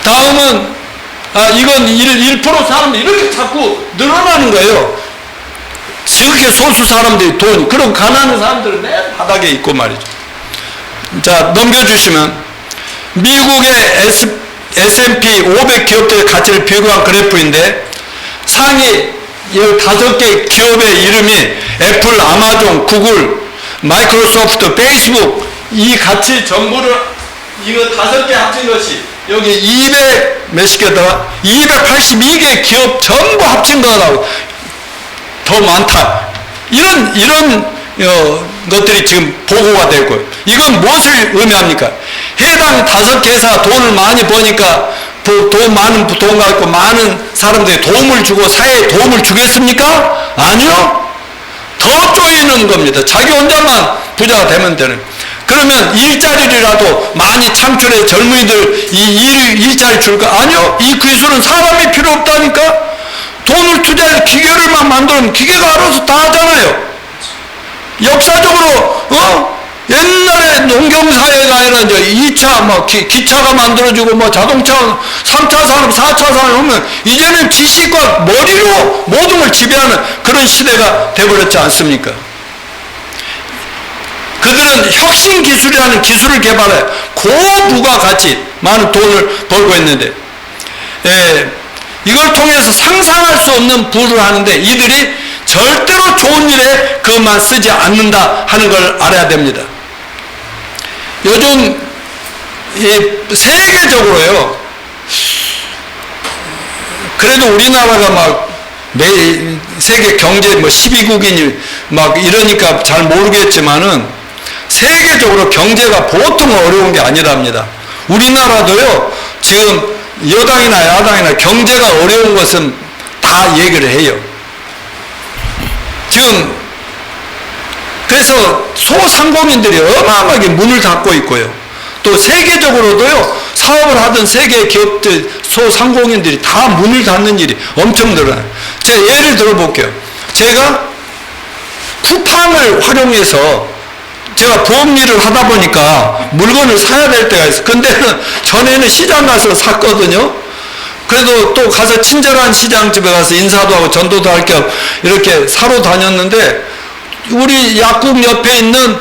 다음은 이건 1% 사람들이 이렇게 자꾸 늘어나는 거예요. 이렇게 소수 사람들이 그런 가난한 사람들은 맨 바닥에 있고 말이죠. 자, 넘겨주시면 미국의 S&P 500 기업들의 가치를 비교한 그래프인데 상위 15개 기업의 이름이 애플, 아마존, 구글, 마이크로소프트, 페이스북 이 가치 전부를 이거 5개 합친 것이 여기 200 몇십 개더라 282개 기업 전부 합친 거라고 더 많다. 이런 것들이 지금 보고가 되고 이건 무엇을 의미합니까? 해당 5개사 돈을 많이 버니까 돈 갖고 많은 사람들이 도움을 주고 사회에 도움을 주겠습니까? 아니요. 더 쪼이는 겁니다. 자기 혼자만 부자가 되면 되는. 그러면 일자리라도 많이 창출해 젊은이들 일자리 줄까? 아니요. 이 기술은 사람이 필요 없다니까? 돈을 투자해서 기계를만 만들면 기계가 알아서 다 하잖아요. 역사적으로 옛날에 농경사회가 아니라 이제 2차 기차가 만들어지고 자동차 3차 산업 4차 산업 오면 이제는 지식과 머리로 모든 걸 지배하는 그런 시대가 되어버렸지 않습니까? 그들은 혁신 기술이라는 기술을 개발해 고부가가치 많은 돈을 벌고 있는데, 이걸 통해서 상상할 수 없는 부를 하는데 이들이 절대로 좋은 일에 그것만 쓰지 않는다 하는 걸 알아야 됩니다. 요즘 세계적으로요, 그래도 우리나라가 막 세계 경제 12국이니 막 이러니까 잘 모르겠지만은 세계적으로 경제가 보통 어려운 게 아니랍니다. 우리나라도요, 지금 여당이나 야당이나 경제가 어려운 것은 다 얘기를 해요. 지금 그래서 소상공인들이 어마어마하게 문을 닫고 있고요. 또 세계적으로도요, 사업을 하던 세계 기업들, 소상공인들이 다 문을 닫는 일이 엄청 늘어나요. 제가 예를 들어볼게요. 제가 쿠팡을 활용해서 제가 부업 일을 하다 보니까 물건을 사야 될 때가 있어요. 근데 전에는 시장 가서 샀거든요. 그래도 또 가서 친절한 시장집에 가서 인사도 하고 전도도 할 겸 이렇게 사러 다녔는데, 우리 약국 옆에 있는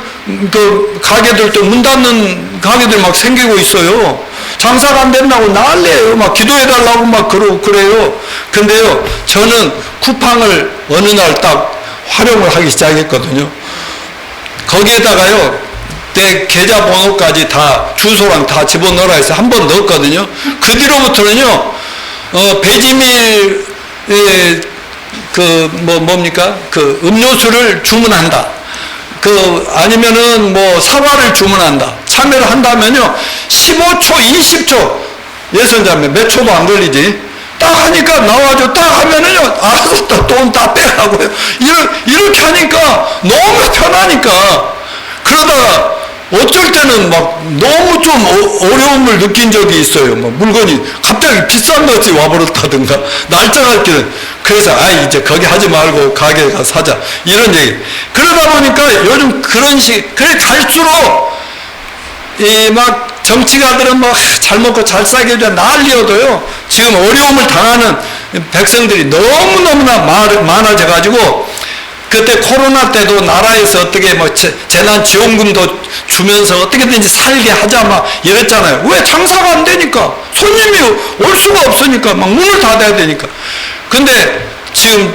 그 가게들도 문 닫는 가게들 막 생기고 있어요. 장사가 안 된다고 난리예요. 막 기도해달라고 막 그래요. 근데요, 저는 쿠팡을 어느 날 딱 활용을 하기 시작했거든요. 거기에다가요, 내 계좌번호까지 다, 주소랑 다 집어넣으라 해서 한 번 넣었거든요. 그 뒤로부터는요, 배지밀, 뭡니까? 그 음료수를 주문한다. 아니면은 사과를 주문한다. 참여를 한다면요, 15초, 20초, 예선자면 몇 초도 안 걸리지. 딱 하니까 나와줘. 딱 하면은요, 알아서 돈 다 빼가고요. 이렇게 하니까 너무 편하니까. 그러다가 어쩔 때는 막 너무 좀 어려움을 느낀 적이 있어요. 막 물건이 갑자기 비싼 것이 와버렸다든가, 날짜가 끼는. 그래서 이제 거기 하지 말고 가게 가서 사자, 이런 얘기. 그러다 보니까 요즘 그런 그래 갈수록 막 정치가들은 잘 먹고 잘 살게 해줘 난리여도요, 지금 어려움을 당하는 백성들이 너무너무나 많아져 가지고, 그때 코로나 때도 나라에서 어떻게 재난지원금도 주면서 어떻게든지 살게 하자 막 이랬잖아요. 왜? 장사가 안 되니까. 손님이 올 수가 없으니까. 막 문을 닫아야 되니까. 근데 지금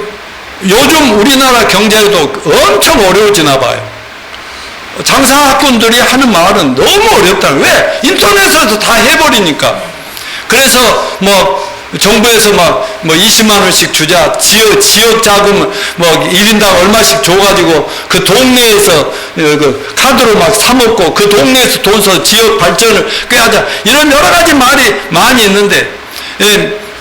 요즘 우리나라 경제도 엄청 어려워지나 봐요. 장사꾼들이 하는 말은 너무 어렵다. 왜? 인터넷에서 다 해버리니까. 그래서 정부에서 20만 원씩 주자, 지역 자금 1인당 얼마씩 줘가지고 그 동네에서 그 카드로 막 사먹고 그 동네에서 돈 써 지역 발전을 꾀하자, 이런 여러 가지 말이 많이 있는데,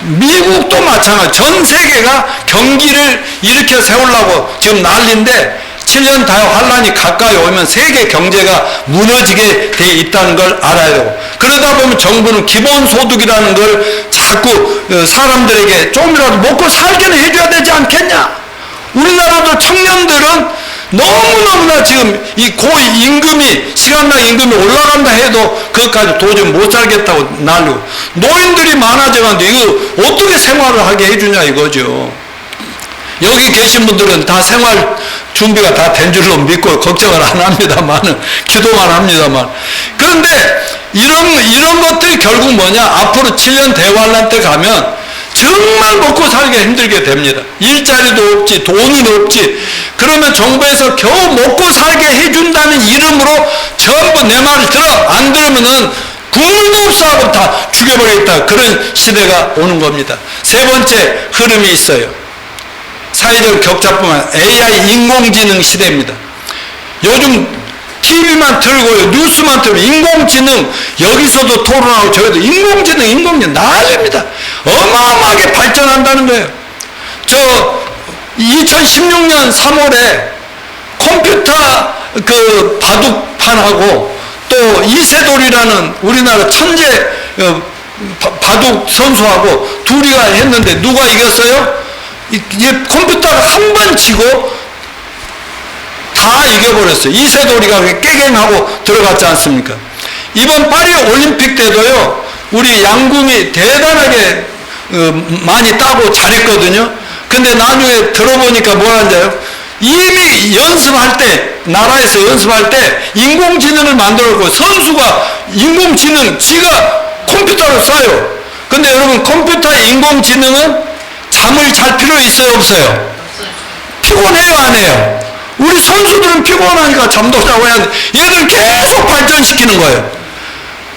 미국도 마찬가지. 전 세계가 경기를 일으켜 세우려고 지금 난리인데, 7년 환란이 가까이 오면 세계 경제가 무너지게 돼 있다는 걸 알아야 되고, 그러다 보면 정부는 기본소득이라는 걸 자꾸 사람들에게 조금이라도 먹고 살게는 해줘야 되지 않겠냐. 우리나라도 청년들은 너무너무나 지금 이 고임금이, 시간당 임금이 올라간다 해도 그것까지 도저히 못 살겠다고 난리고, 노인들이 많아져가는데 이거 어떻게 생활을 하게 해주냐 이거죠. 여기 계신 분들은 다 생활 준비가 다 된 줄로 믿고 걱정을 안 합니다만, 기도만 합니다만. 그런데 이런 것들이 결국 뭐냐, 앞으로 7년 대환란 때 가면 정말 먹고 살기 힘들게 됩니다. 일자리도 없지, 돈은 없지. 그러면 정부에서 겨우 먹고 살게 해준다는 이름으로 전부 내 말을 들어, 안 들으면은 국물도 없어 하고 다 죽여버리겠다, 그런 시대가 오는 겁니다. 세 번째 흐름이 있어요. 사회적 격차뿐만 아니라 AI 인공지능 시대입니다. 요즘 TV만 틀고요, 뉴스만 틀고 인공지능, 여기서도 토론하고 저기도 인공지능 난립니다. 어마어마하게 발전한다는 거예요. 2016년 3월에 컴퓨터 바둑판하고 또 이세돌이라는 우리나라 천재 바둑 선수하고 둘이가 했는데 누가 이겼어요? 컴퓨터를 한 번 치고 다 이겨버렸어요. 이세돌이가 깨갱하고 들어갔지 않습니까? 이번 파리 올림픽 때도요, 우리 양궁이 대단하게 많이 따고 잘했거든요. 근데 나중에 들어보니까 뭐라는지요? 이미 연습할 때, 나라에서 연습할 때 인공지능을 만들었고 선수가 인공지능 지가 컴퓨터로 써요. 근데 여러분 컴퓨터의 인공지능은 잠을 잘 필요 있어요 없어요? 피곤해요 안 해요? 우리 선수들은 피곤하니까 잠도 자고 해야 돼. 얘들 계속 발전시키는 거예요.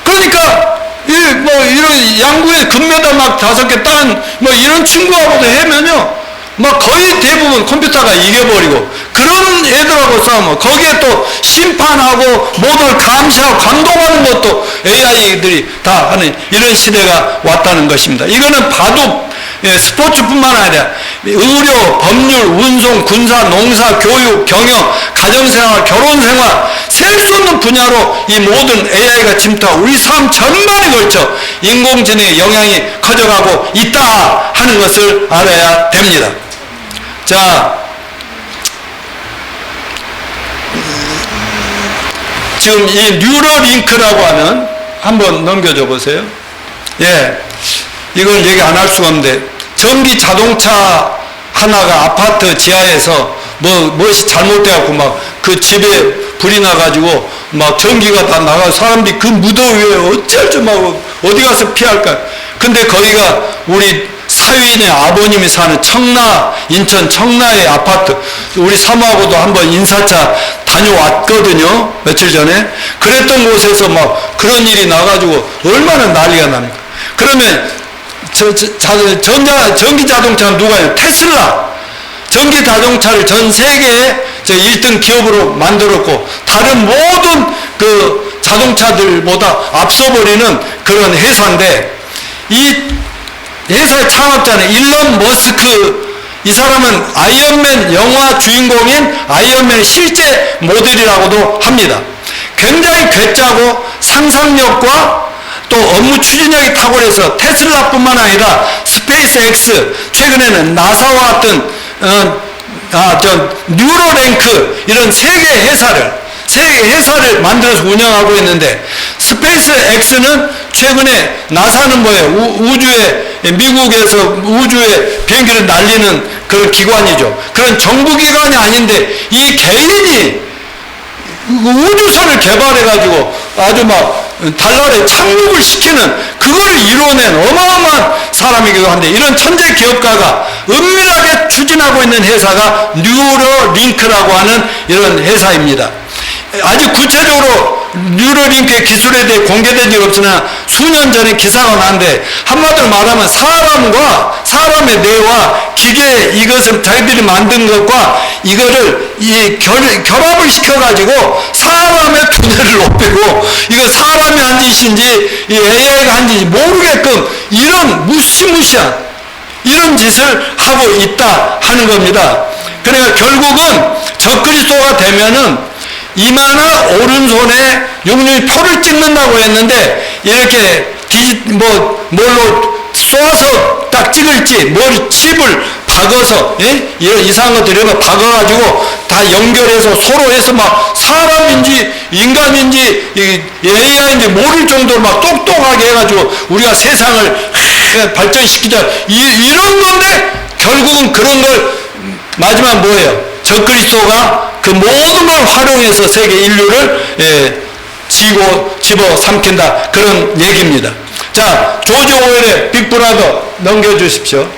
그러니까 이런 양구에 금메달 막 5개 딴 이런 친구하고도 하면요 막 거의 대부분 컴퓨터가 이겨버리고, 그런 애들하고 싸우면 거기에 또 심판하고 모두를 감시하고 감독하는 것도 AI들이 다 하는 이런 시대가 왔다는 것입니다. 이거는 바둑 스포츠뿐만 아니라 의료, 법률, 운송, 군사, 농사, 교육, 경영, 가정생활, 결혼생활 셀 수 없는 분야로 이 모든 AI가 침투하고 우리 삶 전반에 걸쳐 인공지능의 영향이 커져가고 있다 하는 것을 알아야 됩니다. 자, 지금 이 뉴러링크라고 하는, 한번 넘겨줘 보세요. 예, 이걸 얘기 안 할 수가 없는데, 전기 자동차 하나가 아파트 지하에서 무엇이 잘못돼갖고 막 그 집에 불이 나가지고 막 전기가 다 나가서 사람들이 그 무더위에 어쩔 줄 모르고 어디 가서 피할까. 근데 거기가 우리 사위인의 아버님이 사는 인천 청라의 아파트, 우리 사모하고도 한번 인사차 다녀왔거든요 며칠 전에. 그랬던 곳에서 막 그런 일이 나가지고 얼마나 난리가 납니까. 그러면 전기 자동차는 누가 해요? 테슬라. 전기 자동차를 전 세계에 1등 기업으로 만들었고 다른 모든 그 자동차들보다 앞서버리는 그런 회사인데, 이 회사의 창업자는 일론 머스크, 이 사람은 아이언맨 영화 주인공인 아이언맨의 실제 모델이라고도 합니다. 굉장히 괴짜고 상상력과 또 업무 추진력이 탁월해서 테슬라뿐만 아니라 스페이스X, 최근에는 나사와 같은 뉴로랭크 이런 세계 회사를 만들어서 운영하고 있는데, 스페이스X는 최근에 나사는 뭐예요? 미국에서 우주에 비행기를 날리는 그런 기관이죠. 그런 정부 기관이 아닌데 이 개인이 우주선을 개발해가지고 아주 막 달나라에 착륙을 시키는 그걸 이뤄낸 어마어마한 사람이기도 한데, 이런 천재 기업가가 은밀하게 추진하고 있는 회사가 뉴러링크라고 하는 이런 회사입니다. 아직 구체적으로 뉴러링크의 기술에 대해 공개된 적이 없으나 수년 전에 기사가 나는데, 한마디로 말하면 사람의 뇌와 기계, 이것을 자기들이 만든 것과 이거를 결합을 시켜가지고 사람의 두뇌를 높이고, 이거 사람이 한 짓인지 이 AI가 한 짓인지 모르게끔 이런 무시무시한 이런 짓을 하고 있다 하는 겁니다. 그러니까 결국은 적그리스도가 되면은 이마나 오른손에 육류의 표를 찍는다고 했는데, 이렇게 뭘로 쏘아서 딱 찍을지, 뭘 칩을 박아서, 이런 이상한 것들 이런 거 박아가지고 다 연결해서 서로 해서 막 사람인지 인간인지 AI인지 모를 정도로 막 똑똑하게 해가지고 우리가 세상을 발전시키자, 이런 건데, 결국은 그런 걸 마지막 뭐예요? 적그리스도가 그 모든 걸 활용해서 세계 인류를 집어 삼킨다, 그런 얘기입니다. 자, 조지 오웰의 빅브라더 넘겨주십시오.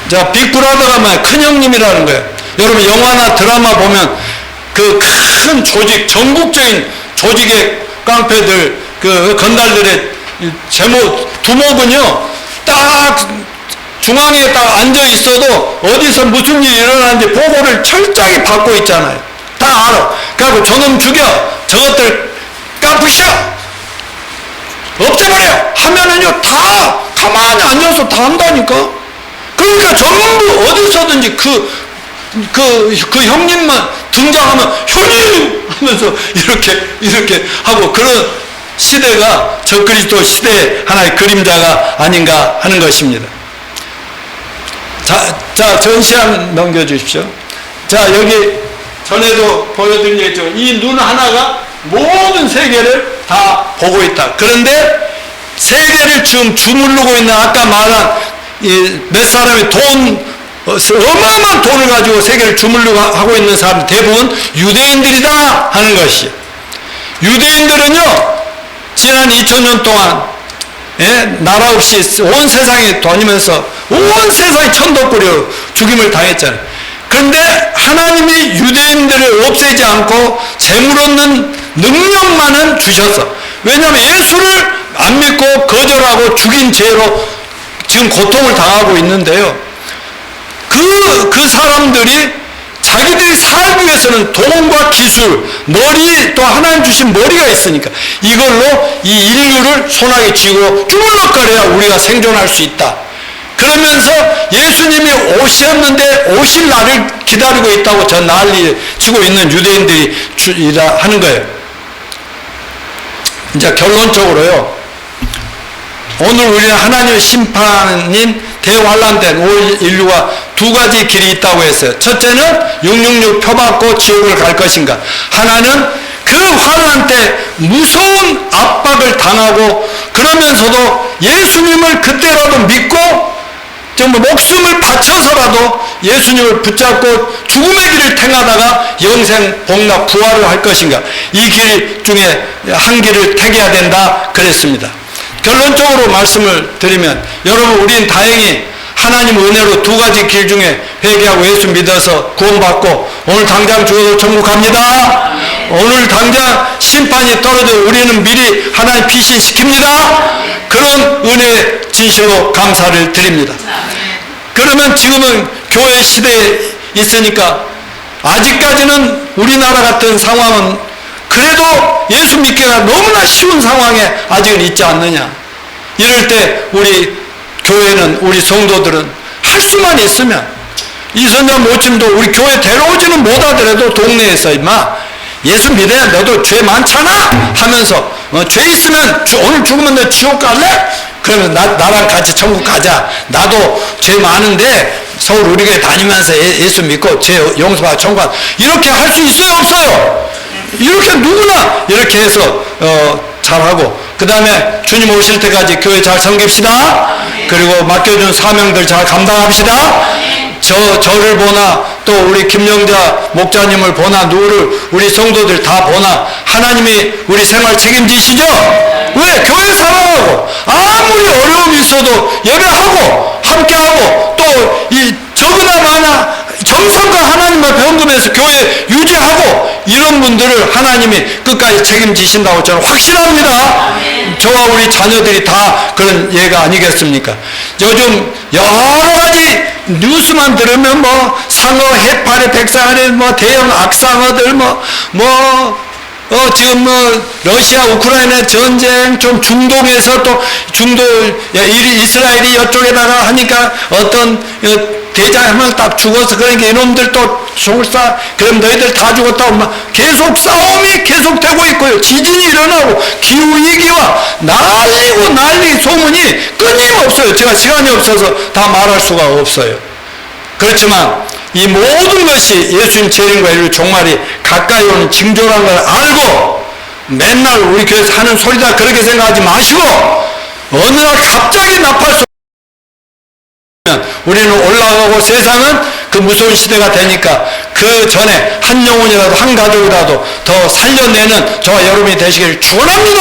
자, 빅브라더가 뭐야? 큰형님이라는 거예요. 여러분 영화나 드라마 보면 그 큰 조직, 전국적인 조직의 깡패들, 그 건달들의 두목은요 딱 중앙에 딱 앉아 있어도 어디서 무슨 일이 일어나는지 보고를 철저히 받고 있잖아요. 다 알아. 그래갖고 저놈 죽여, 저것들 까부셔, 없애버려 하면은요 다 가만히 앉아서 다 한다니까. 그러니까 전부 어디서든지 그 형님만 등장하면 형님 하면서 이렇게 하고, 그런 시대가 적그리스도 시대의 하나의 그림자가 아닌가 하는 것입니다. 자, 전시한 넘겨주십시오. 자, 여기 전에도 보여드린 얘기죠. 이 눈 하나가 모든 세계를 다 보고 있다. 그런데 세계를 지금 주무르고 있는 아까 말한 몇 사람이 돈 어마어마한 돈을 가지고 세계를 주물르고 하고 있는 사람 대부분 유대인들이다 하는 것이. 유대인들은요, 지난 2000년 동안 나라 없이 온 세상에 다니면서 온 세상이 천덕꾸려 죽임을 당했잖아요. 그런데 하나님이 유대인들을 없애지 않고 재물 얻는 능력만은 주셨어. 왜냐하면 예수를 안 믿고 거절하고 죽인 죄로 지금 고통을 당하고 있는데요. 그 사람들이 자기들이 살기 위해서는 돈과 기술, 머리, 또 하나님 주신 머리가 있으니까 이걸로 이 인류를 손아귀 쥐고 주물럭거려야 우리가 생존할 수 있다. 그러면서 예수님이 오셨는데 오실 날을 기다리고 있다고 저 난리 치고 있는 유대인들이 하는 거예요. 이제 결론적으로요, 오늘 우리는 하나님의 심판인 대환란된 올 인류가 두 가지 길이 있다고 했어요. 첫째는 666 표받고 지옥을 갈 것인가. 하나는 그 환란 때 무서운 압박을 당하고 그러면서도 예수님을 그때라도 믿고 정말 목숨을 바쳐서라도 예수님을 붙잡고 죽음의 길을 택하다가 영생, 복락, 부활을 할 것인가. 이 길 중에 한 길을 택해야 된다 그랬습니다. 결론적으로 말씀을 드리면 여러분, 우리는 다행히 하나님 은혜로 두 가지 길 중에 회개하고 예수 믿어서 구원받고 오늘 당장 죽어서 천국 갑니다. 오늘 당장 심판이 떨어져 우리는 미리 하나님 피신시킵니다. 그런 은혜 진실로 감사를 드립니다. 그러면 지금은 교회 시대에 있으니까 아직까지는 우리나라 같은 상황은 그래도 예수 믿기가 너무나 쉬운 상황에 아직은 있지 않느냐. 이럴 때 우리 교회는, 우리 성도들은 할 수만 있으면, 이선자 모침도 우리 교회 데려오지는 못하더라도 동네에서 임마 예수 믿어야 너도 죄 많잖아 하면서 죄 있으면 오늘 죽으면 너 지옥 갈래? 그러면 나랑 같이 천국 가자. 나도 죄 많은데 서울 우리 교회 다니면서 예수 믿고 죄 용서받아 천국 가자. 이렇게 할 수 있어요, 없어요? 이렇게 누구나 이렇게 해서 잘하고, 그 다음에 주님 오실 때까지 교회 잘 섬깁시다. 그리고 맡겨준 사명들 잘 감당합시다. 저를 보나 또 우리 김영자 목자님을 보나 누구를 우리 성도들 다 보나 하나님이 우리 생활 책임지시죠? 왜? 교회 사랑하고 아무리 어려움이 있어도 예배하고 함께하고 또 이 적으나 많아 정성과 하나님과 병금해서 교회 유지하고 이런 분들을 하나님이 끝까지 책임지신다고 저는 확신합니다. 저와 우리 자녀들이 다 그런 예가 아니겠습니까? 요즘 여러 가지 뉴스만 들으면 뭐 상어 해파리 백상아리 뭐 대형 악상어들 지금 러시아 우크라이나 전쟁 좀 중동에서 또 이스라엘이 이쪽에다가 하니까 어떤 대장 한 명 딱 죽어서 그러니까 이놈들 또 총사 그럼 너희들 다 죽었다고 막 계속 싸움이 계속되고 있고요. 지진이 일어나고 기후위기와 난리 소문이 끊임없어요. 제가 시간이 없어서 다 말할 수가 없어요. 그렇지만 이 모든 것이 예수님 재림과 인류 종말이 가까이 오는 징조라는 걸 알고 맨날 우리 교회에서 하는 소리다 그렇게 생각하지 마시고 어느 날 갑자기 나팔 우리는 올라가고 세상은 그 무서운 시대가 되니까 그 전에 한 영혼이라도 한 가족이라도 더 살려내는 저와 여러분이 되시기를 축원합니다.